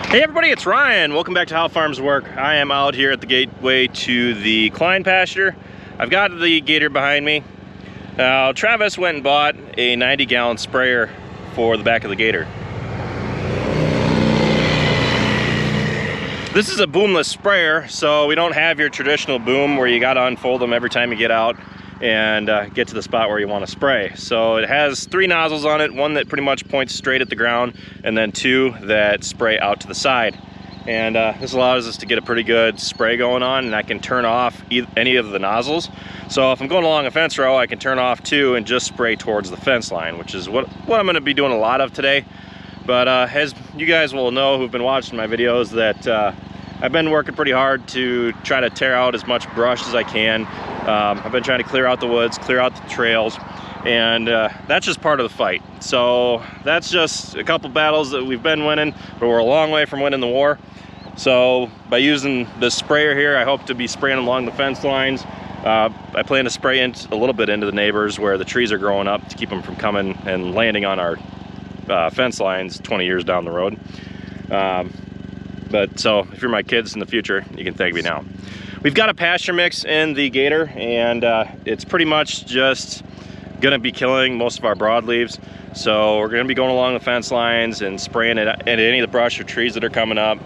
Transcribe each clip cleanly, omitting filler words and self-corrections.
Hey everybody, it's Ryan. Welcome back to How Farms Work. I am out here at the gateway to the Klein pasture. I've got the gator behind me. Now, Travis went and bought a 90-gallon sprayer for the back of the gator. This is a boomless sprayer, so we don't have your traditional boom where you gotta unfold them every time you get out and get to the spot where you want to spray. So it has 3 nozzles on it, one that pretty much points straight at the ground, and then 2 that spray out to the side. And this allows us to get a pretty good spray going on, and I can turn off any of the nozzles. So if I'm going along a fence row, I can turn off 2 and just spray towards the fence line, which is what I'm going to be doing a lot of today. But as you guys will know who've been watching my videos, that I've been working pretty hard to try to tear out as much brush as I can. I've been trying to clear out the woods, clear out the trails, and that's just part of the fight. So that's just a couple battles that we've been winning, but we're a long way from winning the war. So by using this sprayer here, I hope to be spraying along the fence lines. I plan to spray a little bit into the neighbors where the trees are growing up to keep them from coming and landing on our fence lines 20 years down the road. But so if you're my kids in the future, you can thank me now. We've got a pasture mix in the gator, and it's pretty much just gonna be killing most of our broadleaves. So we're gonna be going along the fence lines and spraying it at any of the brush or trees that are coming up.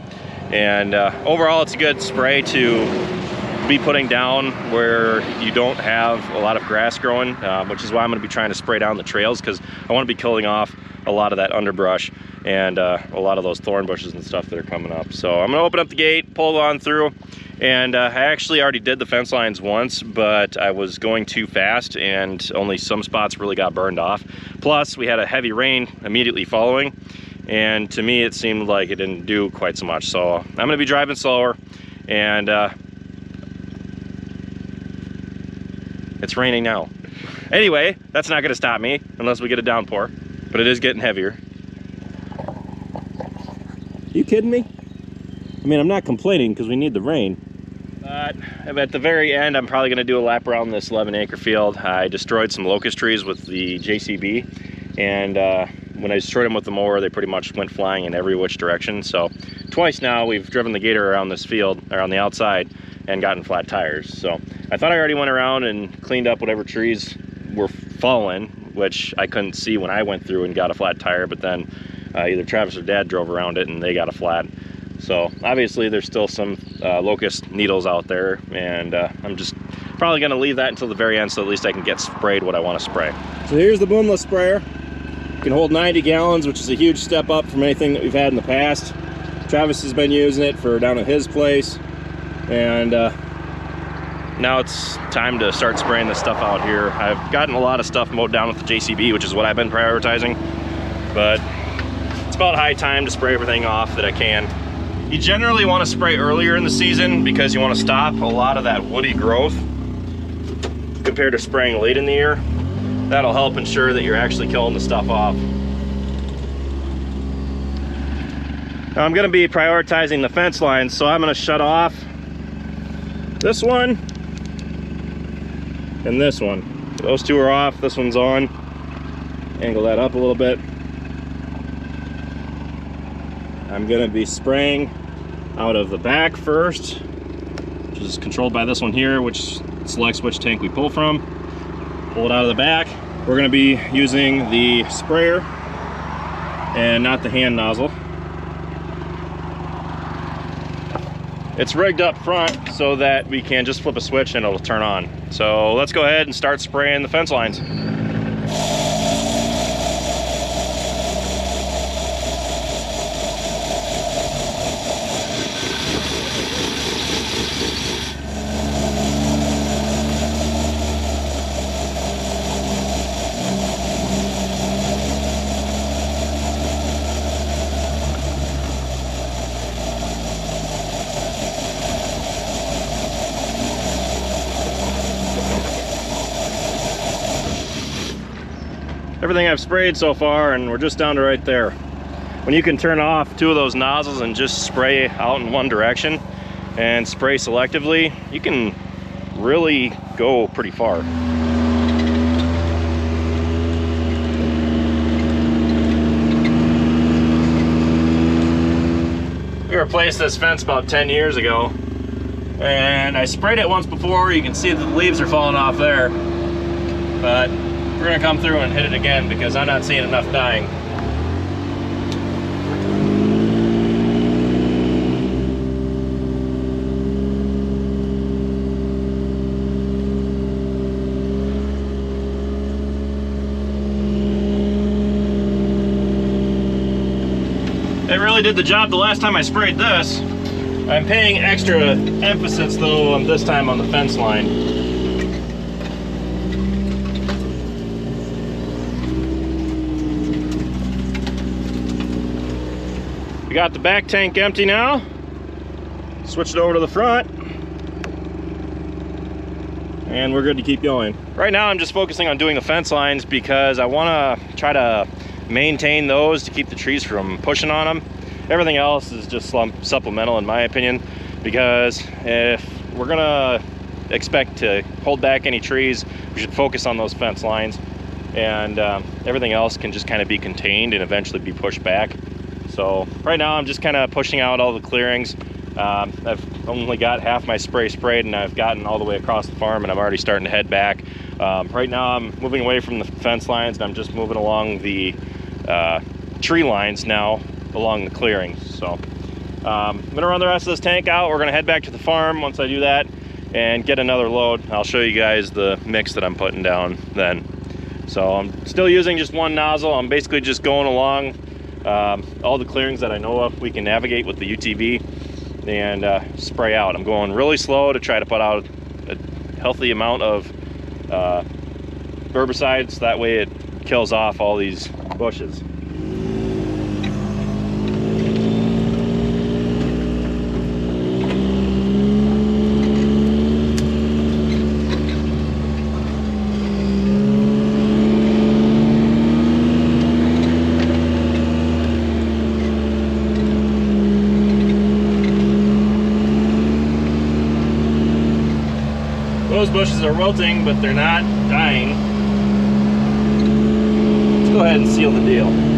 And overall, it's a good spray to be putting down where you don't have a lot of grass growing, which is why I'm gonna be trying to spray down the trails, because I wanna be killing off a lot of that underbrush and a lot of those thorn bushes and stuff that are coming up. So I'm gonna open up the gate, pull on through, and I actually already did the fence lines once, but I was going too fast and only some spots really got burned off. Plus, we had a heavy rain immediately following, and to me it seemed like it didn't do quite so much. So I'm gonna be driving slower, and it's raining now. Anyway, that's not gonna stop me unless we get a downpour, but it is getting heavier. You kidding me? I mean, I'm not complaining because we need the rain. But at the very end, I'm probably gonna do a lap around this 11-acre field. I destroyed some locust trees with the JCB, and when I destroyed them with the mower, they pretty much went flying in every which direction. So twice now, we've driven the gator around this field, around the outside, and gotten flat tires. So I thought I already went around and cleaned up whatever trees were fallen, which I couldn't see when I went through and got a flat tire, but then either Travis or Dad drove around it and they got a flat. So obviously there's still some locust needles out there, and I'm just probably gonna leave that until the very end so at least I can get sprayed what I want to spray. So here's the boomless sprayer. It can hold 90 gallons, which is a huge step up from anything that we've had in the past. Travis has been using it for down at his place, and now it's time to start spraying this stuff out here. I've gotten a lot of stuff mowed down with the JCB, which is what I've been prioritizing, but it's about high time to spray everything off that I can. You generally want to spray earlier in the season because you want to stop a lot of that woody growth compared to spraying late in the year. That'll help ensure that you're actually killing the stuff off. Now I'm going to be prioritizing the fence lines, so I'm going to shut off this one and this one. Those 2 are off, this one's on. Angle that up a little bit. I'm going to be spraying out of the back first, which is controlled by this one here, which selects which tank we pull from. Pull it out of the back. We're going to be using the sprayer and not the hand nozzle. It's rigged up front so that we can just flip a switch and it'll turn on. So let's go ahead and start spraying the fence lines. Everything I've sprayed so far, and we're just down to right there. When you can turn off 2 of those nozzles and just spray out in one direction and spray selectively, you can really go pretty far. replaced this fence about 10 years ago. And I sprayed it once before. You can see that the leaves are falling off there. But we're gonna come through and hit it again because I'm not seeing enough dying. It really did the job the last time I sprayed this. I'm paying extra emphasis though this time on the fence line. We got the back tank empty now. Switch it over to the front. And we're good to keep going. Right now I'm just focusing on doing the fence lines because I want to try to maintain those to keep the trees from pushing on them. Everything else is just supplemental in my opinion, because if we're gonna expect to hold back any trees, we should focus on those fence lines, and everything else can just kind of be contained and eventually be pushed back. So right now I'm just kind of pushing out all the clearings. I've only got half my spray sprayed and I've gotten all the way across the farm and I'm already starting to head back. Right now I'm moving away from the fence lines and I'm just moving along the tree lines now along the clearings. So I'm gonna run the rest of this tank out. We're gonna head back to the farm once I do that and get another load. I'll show you guys the mix that I'm putting down then. So I'm still using just one nozzle. I'm basically just going along all the clearings that I know of we can navigate with the UTV and spray out. I'm going really slow to try to put out a healthy amount of herbicides. That way it kills off all these bushes. Those bushes are wilting, but they're not dying. Let's go ahead and seal the deal.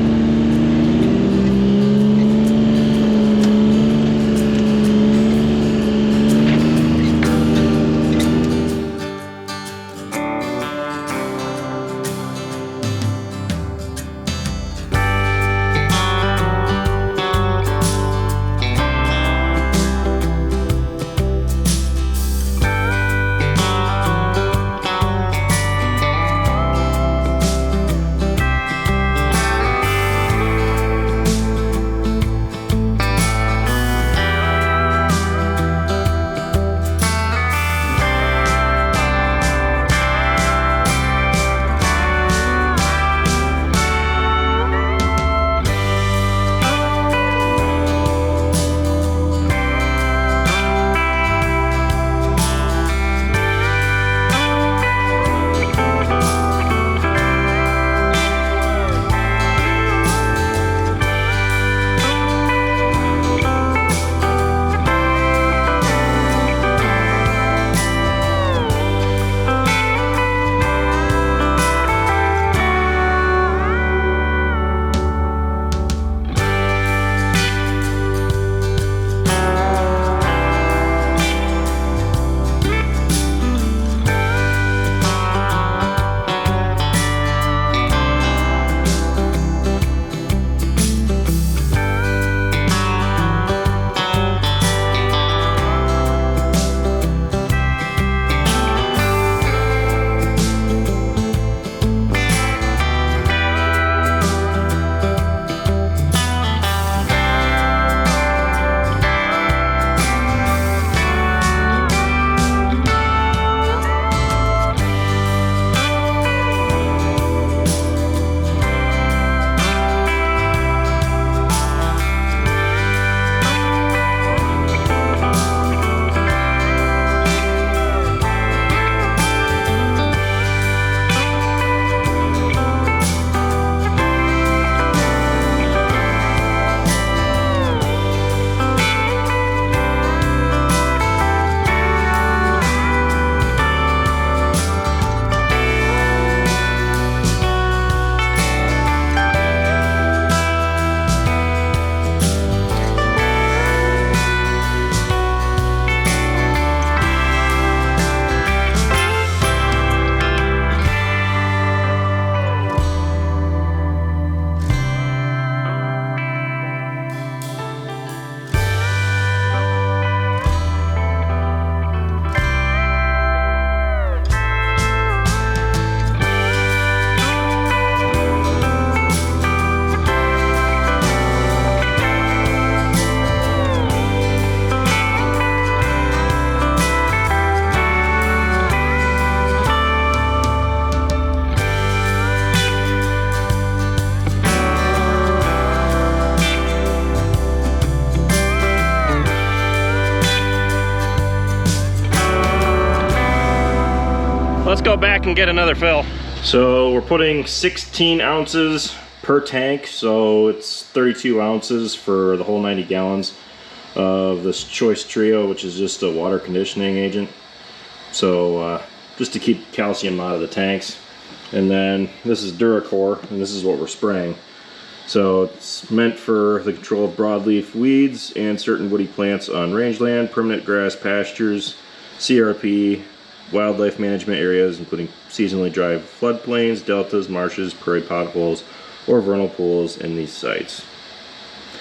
go back and get another fill. So we're putting 16 ounces per tank, so it's 32 ounces for the whole 90 gallons of this Choice Trio, which is just a water conditioning agent. So just to keep calcium out of the tanks. And then this is Duracor, and this is what we're spraying. So it's meant for the control of broadleaf weeds and certain woody plants on rangeland, permanent grass pastures, CRP, wildlife management areas, including seasonally dry floodplains, deltas, marshes, prairie potholes, or vernal pools in these sites.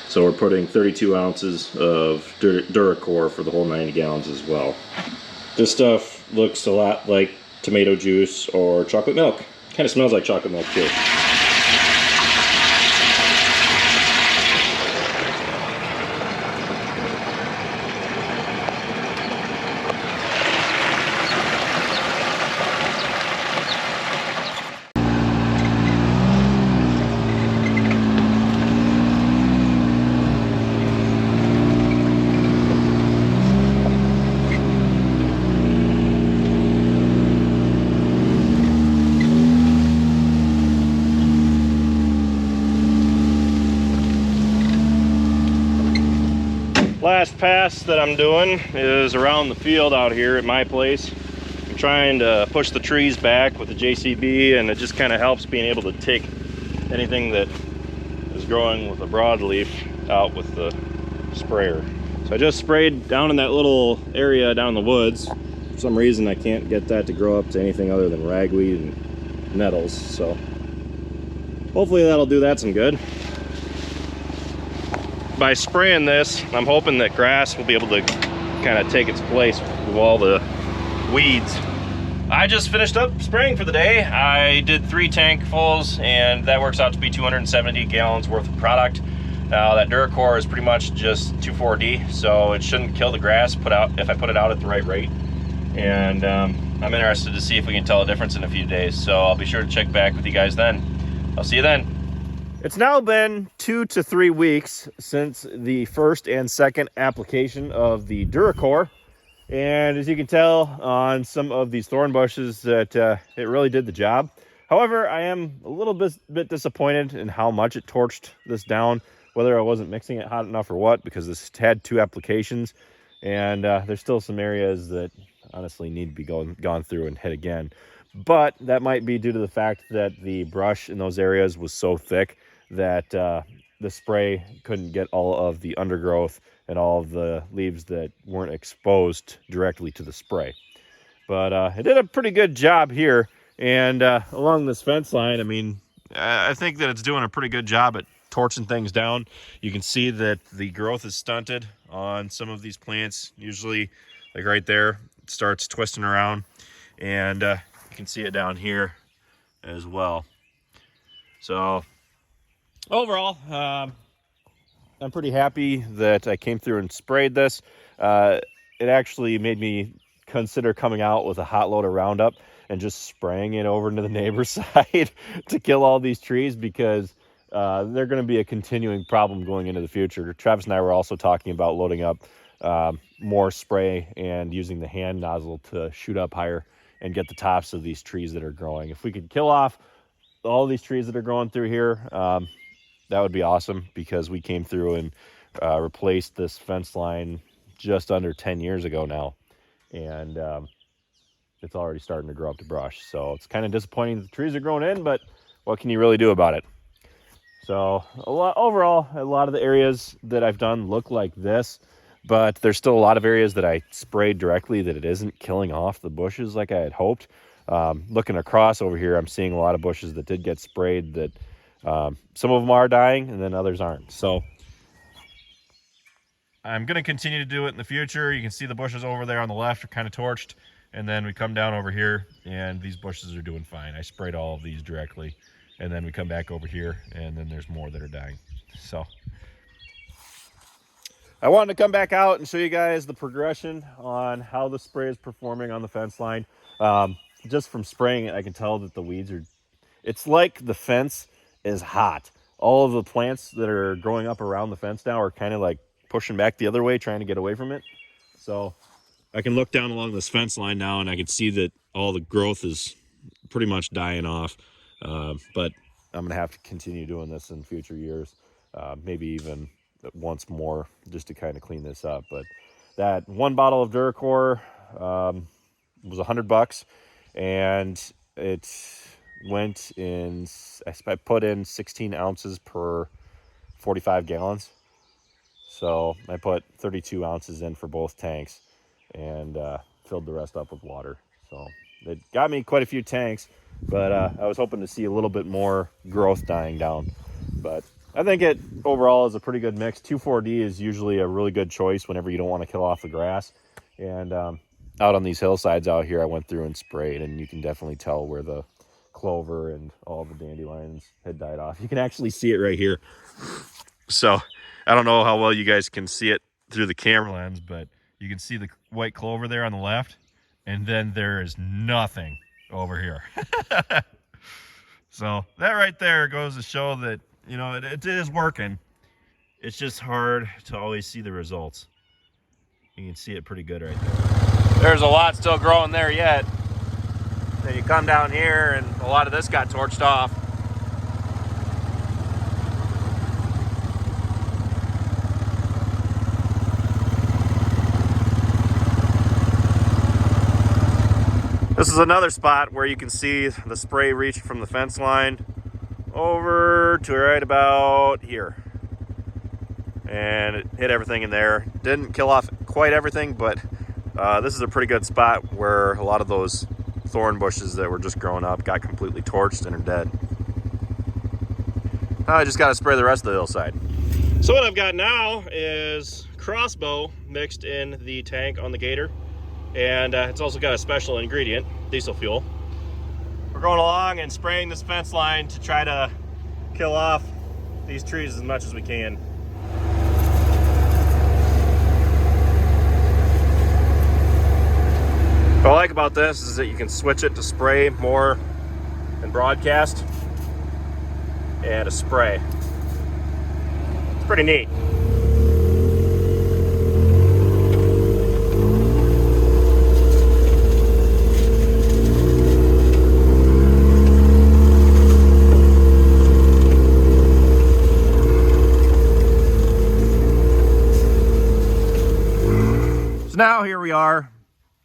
So we're putting 32 ounces of Duracor for the whole 90 gallons as well. This stuff looks a lot like tomato juice or chocolate milk. Kind of smells like chocolate milk too. Last pass that I'm doing is around the field out here at my place. I'm trying to push the trees back with the JCB, and it just kind of helps being able to take anything that is growing with a broadleaf out with the sprayer. So I just sprayed down in that little area down in the woods. For some reason I can't get that to grow up to anything other than ragweed and nettles, so hopefully that'll do that some good. By spraying this, I'm hoping that grass will be able to kind of take its place with all the weeds. I just finished up spraying for the day. I did 3 tankfuls, and that works out to be 270 gallons worth of product. Now that Duracor is pretty much just 2,4-D, so it shouldn't kill the grass if I put it out at the right rate. And I'm interested to see if we can tell a difference in a few days, so I'll be sure to check back with you guys then. I'll see you then. It's now been 2 to 3 weeks since the first and second application of the Duracor, and as you can tell on some of these thorn bushes that it really did the job. However, I am a little bit disappointed in how much it torched this down, whether I wasn't mixing it hot enough or what, because this had 2 applications, and there's still some areas that honestly need to be gone through and hit again. But that might be due to the fact that the brush in those areas was so thick that the spray couldn't get all of the undergrowth and all of the leaves that weren't exposed directly to the spray. But it did a pretty good job here, and along this fence line, I mean, I think that it's doing a pretty good job at torching things down. You can see that the growth is stunted on some of these plants. Usually, like right there, it starts twisting around, and you can see it down here as well. So overall, I'm pretty happy that I came through and sprayed this. It actually made me consider coming out with a hot load of Roundup and just spraying it over into the neighbor's side to kill all these trees, because they're going to be a continuing problem going into the future. Travis and I were also talking about loading up more spray and using the hand nozzle to shoot up higher and get the tops of these trees that are growing. If we could kill off all these trees that are growing through here, that would be awesome, because we came through and replaced this fence line just under 10 years ago now, and it's already starting to grow up to brush. So it's kind of disappointing that the trees are growing in, but what can you really do about it? So overall, a lot of the areas that I've done look like this, but there's still a lot of areas that I sprayed directly that it isn't killing off the bushes like I had hoped. Looking across over here, I'm seeing a lot of bushes that did get sprayed that some of them are dying and then others aren't. So I'm going to continue to do it in the future. You can see the bushes over there on the left are kind of torched, and then we come down over here and these bushes are doing fine. I sprayed all of these directly, and then we come back over here and then there's more that are dying. So I wanted to come back out and show you guys the progression on how the spray is performing on the fence line. Just from spraying it, I can tell that the weeds are, it's like the fence is hot. All of the plants that are growing up around the fence now are kind of like pushing back the other way, trying to get away from it. So I can look down along this fence line now and I can see that all the growth is pretty much dying off. But I'm gonna have to continue doing this in future years, maybe even once more, just to kind of clean this up. But that one bottle of Duracor was $100, and it went in, I put in 16 ounces per 45 gallons. So I put 32 ounces in for both tanks, and filled the rest up with water. So it got me quite a few tanks, but I was hoping to see a little bit more growth dying down. But I think it overall is a pretty good mix. 2,4-D is usually a really good choice whenever you don't want to kill off the grass. And out on these hillsides out here, I went through and sprayed, and you can definitely tell where the clover and all the dandelions had died off. You can actually see it right here. So I don't know how well you guys can see it through the camera lens, but you can see the white clover there on the left, and then there is nothing over here. So that right there goes to show that, you know, it is working. It's just hard to always see the results. You can see it pretty good right there. There's a lot still growing there yet. Then you come down here and a lot of this got torched off. This is another spot where you can see the spray reach from the fence line over to right about here. And it hit everything in there. Didn't kill off quite everything, but this is a pretty good spot where a lot of those thorn bushes that were just growing up got completely torched and are dead. I just got to spray the rest of the hillside. So what I've got now is Crossbow mixed in the tank on the Gator. And it's also got a special ingredient, diesel fuel. We're going along and spraying this fence line to try to kill off these trees as much as we can. What I like about this is that you can switch it to spray more and broadcast and a spray. It's pretty neat. So now here we are,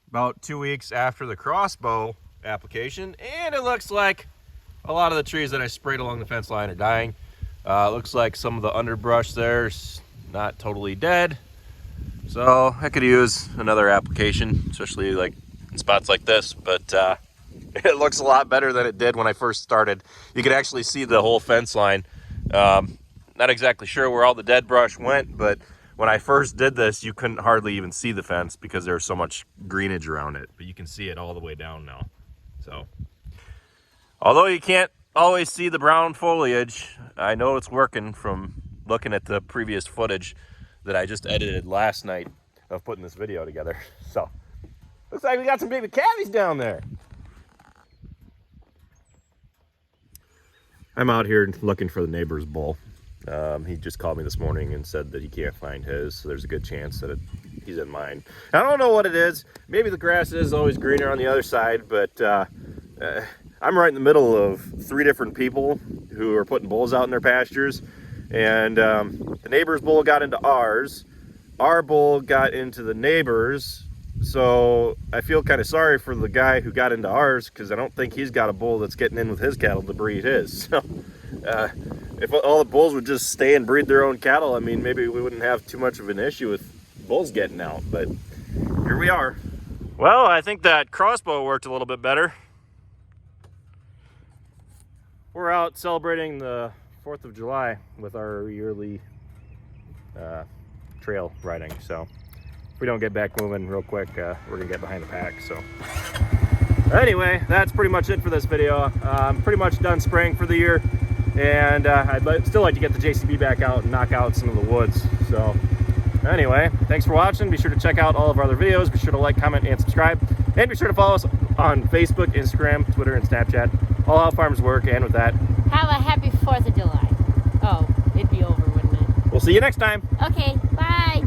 about 2 weeks after the Crossbow application, and it looks like a lot of the trees that I sprayed along the fence line are dying. Looks like some of the underbrush there's not totally dead. So I could use another application, especially like in spots like this, but it looks a lot better than it did when I first started. You could actually see the whole fence line. Not exactly sure where all the dead brush went, but when I first did this, you couldn't hardly even see the fence because there was so much greenage around it, but you can see it all the way down now. So, although you can't always see the brown foliage, I know it's working from looking at the previous footage that I just edited last night of putting this video together. So, looks like we got some baby calvies down there. I'm out here looking for the neighbor's bull. He just called me this morning and said that he can't find his, so there's a good chance that he's in mine. I don't know what it is. Maybe the grass is always greener on the other side, but I'm right in the middle of 3 different people who are putting bulls out in their pastures, and the neighbor's bull got into ours. Our bull got into the neighbor's, so I feel kind of sorry for the guy who got into ours, because I don't think he's got a bull that's getting in with his cattle to breed his. So, if all the bulls would just stay and breed their own cattle, I mean, maybe we wouldn't have too much of an issue with bulls getting out, but here we are. Well, I think that Crossbow worked a little bit better. We're out celebrating the 4th of July with our yearly trail riding, so if we don't get back moving real quick, we're gonna get behind the pack. So anyway, that's pretty much it for this video. I'm pretty much done spraying for the year. And I'd still like to get the JCB back out and knock out some of the woods. So anyway, thanks for watching. Be sure to check out all of our other videos. Be sure to like, comment, and subscribe. And be sure to follow us on Facebook, Instagram, Twitter, and Snapchat. All how farms work. And with that, have a happy 4th of July. Oh, it'd be over, wouldn't it? We'll see you next time. Okay, bye.